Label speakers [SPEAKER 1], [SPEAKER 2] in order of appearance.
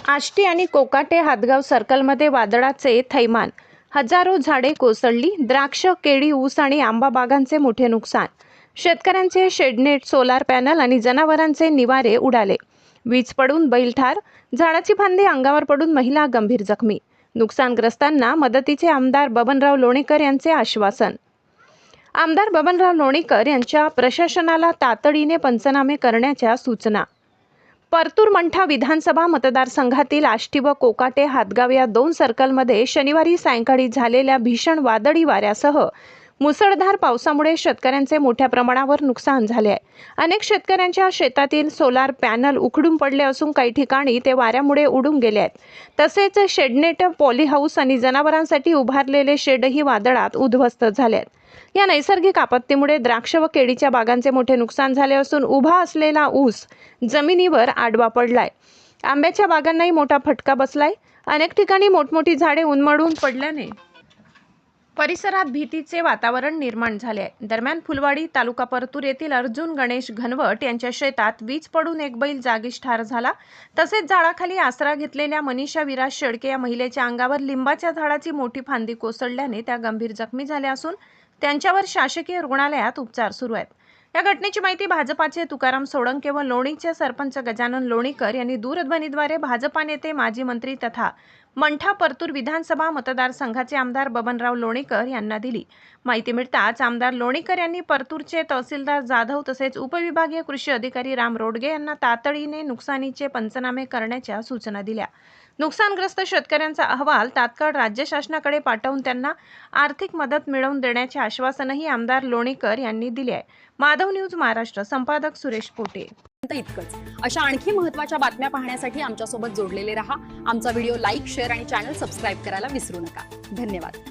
[SPEAKER 1] आष्टी आणि कोकाटे हातगाव सर्कलमध्ये वादळाचे थैमान. हजारो झाडे कोसळली. द्राक्ष, केळी, ऊस आणि आंबा बागांचे मोठे नुकसान. शेतकऱ्यांचे शेडनेट, सोलार पॅनल आणि जनावरांचे निवारे उडाले. वीज पडून बैल ठार. झाडाची फांदी अंगावर पडून महिला गंभीर जखमी. नुकसानग्रस्तांना मदतीचे आमदार बबनराव लोणीकर यांचे आश्वासन. आमदार बबनराव लोणीकर यांच्या प्रशासनाला तातडीने पंचनामे करण्याच्या सूचना. परतूर मंठा विधानसभा मतदारसंघातील आष्टी व कोकाटे हातगाव या दोन सर्कलमध्ये शनिवारी सायंकाळी झालेल्या भीषण वादळी वाऱ्यासह मुसळधार पावसामुळे शेतकऱ्यांचे मोठ्या प्रमाणावर नुकसान झाले आहे. अनेक शेतकऱ्यांच्या शेतातील सोलार पॅनल उखडून पडले असून काही ठिकाणी ते वाऱ्यामुळे उडून गेले आहेत. तसेच शेडनेट, पॉली हाऊस आणि जनावरांसाठी उभारलेले शेडही वादळात उद्ध्वस्त झाले आहेत. या नैसर्गिक आपत्तीमुळे द्राक्ष व केळीच्या बागांचे मोठे नुकसान झाले असून उभा असलेला ऊस जमिनीवर आडवा पडलाय. आंब्याच्या बागांनाही मोठा फटका बसलाय. अनेक ठिकाणी मोठमोठी झाडे उन्मळून पडल्याने परिसरात भीतीचे वातावरण निर्माण झाले आहे. दरम्यान फुलवाडी तालुका परतूर येथील अर्जुन गणेश घनवट यांच्या शेतात वीज पडून एक बैल जागीच ठार झाला. तसेच झाडाखाली आसरा घेतलेल्या मनीषा विराज शेळके या महिलेच्या अंगावर लिंबाच्या झाडाची मोठी फांदी कोसळल्याने त्या गंभीर जखमी झाल्या असून त्यांच्यावर शासकीय रुग्णालयात उपचार सुरू आहेत. या घटनेची माहिती भाजपाचे तुकाराम सोळंके व लोणीचे सरपंच गजानन लोणीकर यांनी दूरध्वनीद्वारे भाजपा नेते, माजी मंत्री तथा मंठा परतूर विधानसभा मतदारसंघाचे आमदार बबनराव लोणीकर यांना दिली. माहिती मिळताच आमदार लोणीकर यांनी परतूरचे तहसीलदार जाधव तसेच उपविभागीय कृषी अधिकारी राम रोडगे यांना तातडीने नुकसानीचे पंचनामे करण्याच्या सूचना दिल्या. नुकसानग्रस्त शेतकऱ्यांचा अहवाल तात्काळ राज्य शासनाकडे पाठवून त्यांना आर्थिक मदत मिळवून देण्याचे आश्वासनही आमदार लोणीकर यांनी दिले आहे. माधव न्यूज महाराष्ट्र, संपादक सुरेश पोटे.
[SPEAKER 2] इतकंच. अशा आणखी महत्त्वाच्या बातम्या पाहण्यासाठी आमच्यासोबत जोडलेले रहा. आमचा व्हिडिओ लाईक, शेअर आणि चॅनल सबस्क्राईब करायला विसरू नका. धन्यवाद.